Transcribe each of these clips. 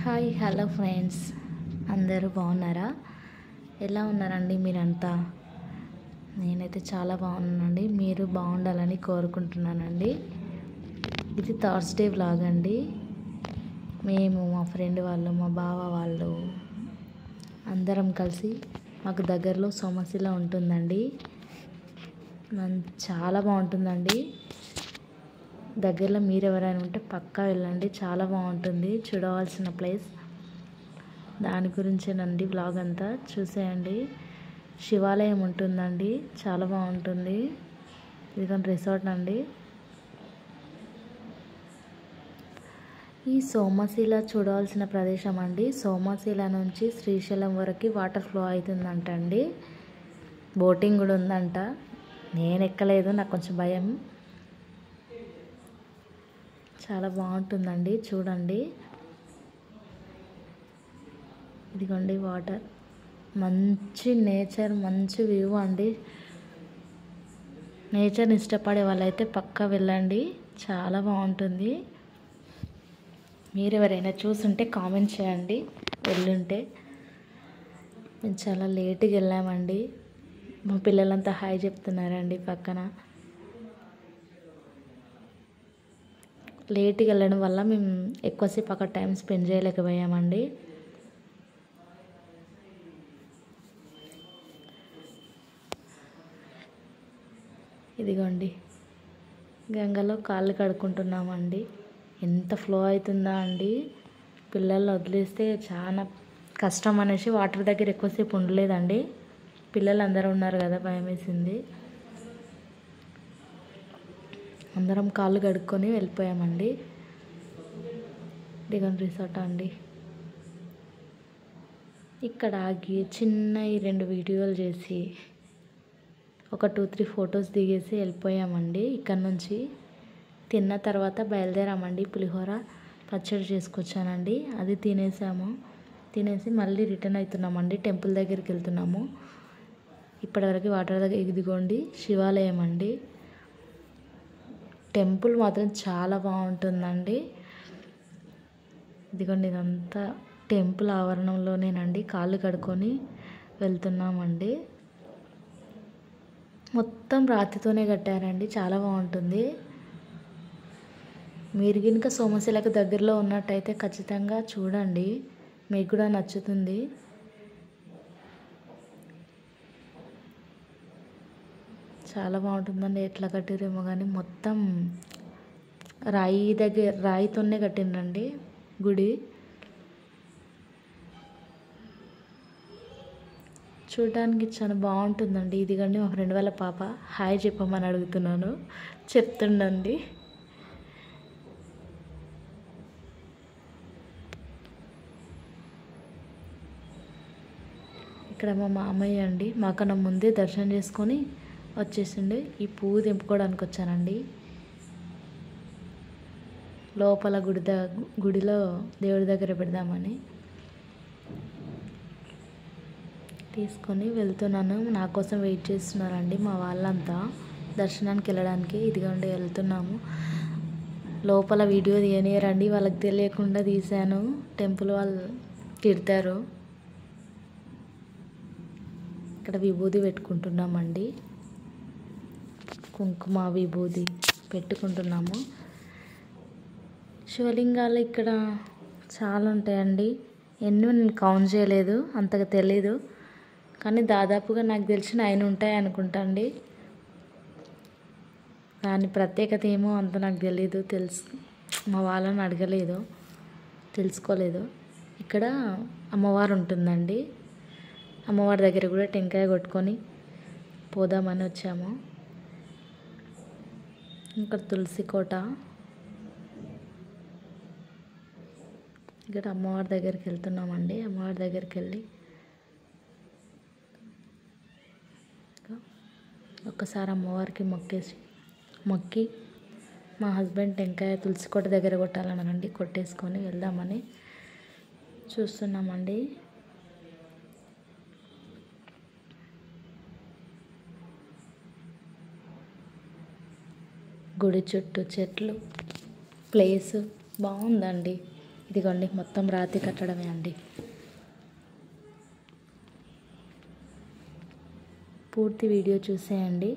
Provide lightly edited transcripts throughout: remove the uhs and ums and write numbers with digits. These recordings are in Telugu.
హాయ్ హలో ఫ్రెండ్స్, అందరూ బాగున్నారా? ఎలా ఉన్నారండి మీరంతా? నేనైతే చాలా బాగున్నానండి. మీరు బాగుండాలని కోరుకుంటున్నానండి. ఇది థర్స్డే వ్లాగ్ అండి. మేము, మా ఫ్రెండ్ వాళ్ళు, మా బావ వాళ్ళు అందరం కలిసి మాకు దగ్గరలో సోమశిల ఉంటుందండి. చాలా బాగుంటుందండి. దగ్గరలో మీరు ఎవరైనా ఉంటే పక్కా వెళ్ళండి, చాలా బాగుంటుంది, చూడవలసిన ప్లేస్. దాని గురించేనండి వ్లాగ్ అంతా, చూసేయండి. శివాలయం ఉంటుందండి, చాలా బాగుంటుంది. ఇది రిసార్ట్ అండి. ఈ సోమశిల చూడవలసిన ప్రదేశం అండి. సోమశిల నుంచి శ్రీశైలం వరకు వాటర్ ఫ్లో అవుతుందంటండి. బోటింగ్ కూడా ఉందంట. నేను ఎక్కలేదు, నాకు కొంచెం భయం. చాలా బాగుంటుందండి, చూడండి. ఇదిగోండి వాటర్, మంచి నేచర్, మంచి వ్యూ అండి. నేచర్ని ఇష్టపడే వాళ్ళైతే పక్కా వెళ్ళండి, చాలా బాగుంటుంది. మీరు ఎవరైనా చూసుంటే కామెంట్ చేయండి వెళ్ళుంటే. మేము చాలా లేట్గా వెళ్ళామండి. మా పిల్లలంతా హాయ్ చెప్తున్నారండి పక్కన. లేట్గా వెళ్ళడం వల్ల మేము ఎక్కువసేపు అక్కడ టైం స్పెండ్ చేయలేకపోయామండి. ఇదిగోండి గంగలో కాళ్ళు కడుక్కుంటున్నామండి. ఎంత ఫ్లో అవుతుందా అండి. పిల్లల్ని వదిలేస్తే చాలా కష్టం అనేసి వాటర్ దగ్గర ఎక్కువసేపు ఉండలేదండి. పిల్లలు అందరూ ఉన్నారు కదా, భయం వేసింది. అందరం కాళ్ళు కడుక్కొని వెళ్ళిపోయామండి. ఇదిగోండి రిసార్ట్ అండి. ఇక్కడ ఆగి చిన్న 2 వీడియోలు చేసి ఒక 2-3 ఫొటోస్ దిగేసి వెళ్ళిపోయామండి. ఇక్కడ నుంచి తిన్న తర్వాత బయలుదేరామండి. పులిహోర పచ్చడి చేసుకొచ్చానండి, అది తినేసాము. తినేసి మళ్ళీ రిటర్న్ అవుతున్నామండి. టెంపుల్ దగ్గరికి వెళ్తున్నాము. ఇప్పటివరకు వాటర్ దగ్గర. ఇదిగోండి శివాలయం అండి. టెంపుల్ మాత్రం చాలా బాగుంటుందండి. ఇదిగోండి ఇదంతా టెంపుల్ ఆవరణంలోనేనండి. కాళ్ళు కడుక్కొని వెళ్తున్నామండి. మొత్తం రాతితోనే కట్టారండి, చాలా బాగుంటుంది. మీరు కనుక సోమశిలకు దగ్గరలో ఉన్నట్టయితే ఖచ్చితంగా చూడండి, మీకు కూడా నచ్చుతుంది. చాలా బాగుంటుందండి. ఎట్లా కట్టిరేమో కానీ మొత్తం రాయితోనే కట్టిండ్రండి గుడి. చూడడానికి చాలా బాగుంటుందండి. ఇదిగండి మా ఫ్రెండ్ వాళ్ళ పాప, హాయ్ చెప్పమని అడుగుతున్నాను, చెప్తుండండి. ఇక్కడ మా మామయ్య అండి, మాకన్నా ముందే దర్శనం చేసుకొని వచ్చేసిండు. ఈ పువ్వు తెంపుకోవడానికి వచ్చానండి. లోపల గుడిలో దేవుడి దగ్గర పెడదామని తీసుకొని వెళ్తున్నాను. నా కోసం వెయిట్ చేస్తున్నారండి మా వాళ్ళంతా దర్శనానికి వెళ్ళడానికి. ఇదిగోండి వెళ్తున్నాము. లోపల వీడియో తీయనియరండి, వాళ్ళకి తెలియకుండా తీశాను. టెంపుల్ వాళ్ళు తిడతారు. ఇక్కడ విభూది పెట్టుకుంటున్నామండి. కుంకుమ విభూది పెట్టుకుంటున్నాము. శివలింగాలు ఇక్కడ చాలా ఉంటాయండి. ఎన్నో నేను కౌంట్ చేయలేదు, అంతగా తెలీదు. కానీ దాదాపుగా నాకు తెలిసిన 9 ఉంటాయి అనుకుంటా అండి. దాని ప్రత్యేకత ఏమో అంత నాకు తెలీదు. మా వాళ్ళని అడగలేదు, తెలుసుకోలేదు. ఇక్కడ అమ్మవారు ఉంటుందండి. అమ్మవారి దగ్గర కూడా టెంకాయ కొట్టుకొని పోదామని వచ్చాము. ఇక్కడ తులసి కోట. ఇక్కడ అమ్మవారి దగ్గరికి వెళ్తున్నామండి. అమ్మవారి దగ్గరికి వెళ్ళి ఒక్కసారి అమ్మవారికి మొక్కి మా హస్బెండ్ టెంకాయ తులసి కోట దగ్గర కొట్టాలన్నారండి. కొట్టేసుకొని వెళ్దామని చూస్తున్నామండి. గుడి చుట్టూ చెట్లు, ప్లేస్ బాగుందండి. ఇదిగోండి మొత్తం రాతి కట్టడమే అండి. పూర్తి వీడియో చూసేయండి.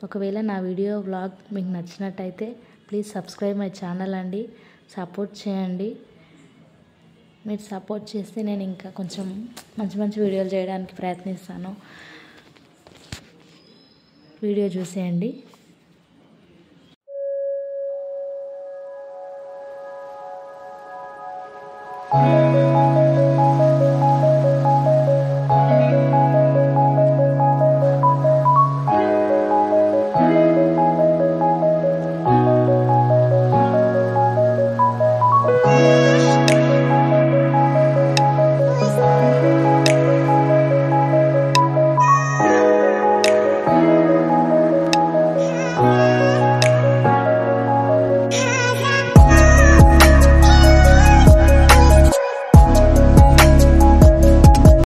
ఒకవేళ నా వీడియో వ్లాగ్ మీకు నచ్చినట్టయితే ప్లీజ్ సబ్స్క్రైబ్ మై ఛానల్ అండి. సపోర్ట్ చేయండి. మీరు సపోర్ట్ చేస్తే నేను ఇంకా కొంచెం మంచి మంచి వీడియోలు చేయడానికి ప్రయత్నిస్తాను. వీడియో చూసేయండి.